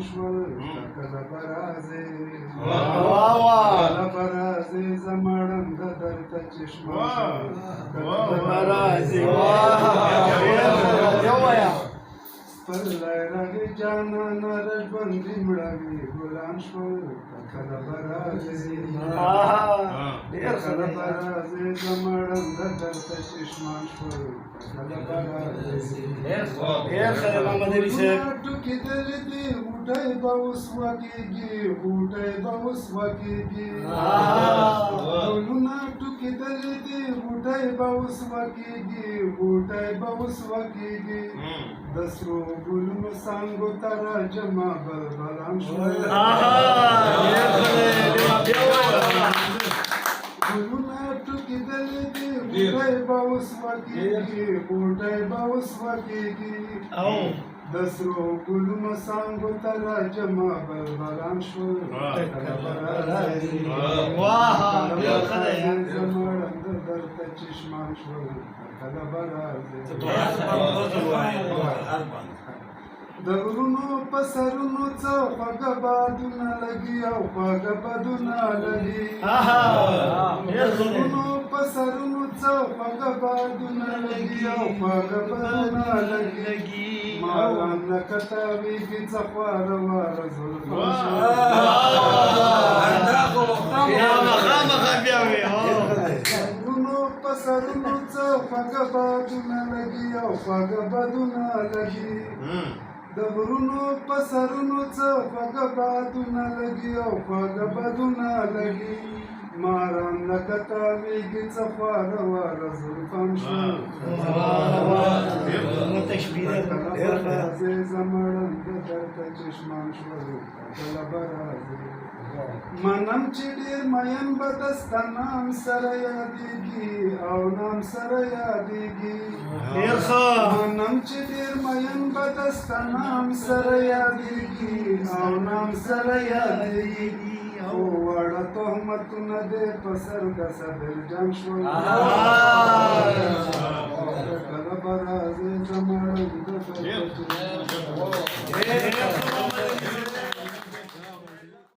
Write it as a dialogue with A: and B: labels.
A: شول کله برازې زمړم د درته چشمه
B: برازې
A: پرلای راغی جانان رژوندي مړوي ګلان شول کله برازې زمړم د درته چشمه شول کله برازې ټوکې دلې دي غوټۍ به اوس وکېږي غوټۍ به اوس وکېږي ګلونه ټوکې دلې دي غوټۍ به اوس وکېږي غوټۍ به اوس وکېږي د سرو ګلونو څانګو ته راجمع بلبلان شول ګلونه ټوکې دلې دي غوټۍ به اوس وکېږي غوټۍ به اوس وکېږي د سرو ګلونو څانګو ته راجمع بلبلان شول زمړم د درته چشمان شول کله برازې د غرونو په سرونو څه خوږه بادونه لګي او خوږه بادونه لګي د غرونو په سرونو څه خوږه بادونه لګي او خوږه بادونه لګي مالان لکه تاویږي څه خواره واره زلفان په سرونو څه خوږه بادونه لګي او خوږه بادونه لګي د غرونو په سرونو څه خوږه بادونه لګي او خوږه بادونه لګي ماران لکه تاویږي څه خواره واره زلفان شول برازې زمړم د درته چشمان شول کله برازې منم چې ډېر مین به د ستا نام سره یادېږي او نام سره یادېږي منم چې ډېر مین به د ستا نام سره یادېږي او نام سره یادېږي او واړه تهمتونه دې په سر د صدر جان شول کله برازې زمړم د درته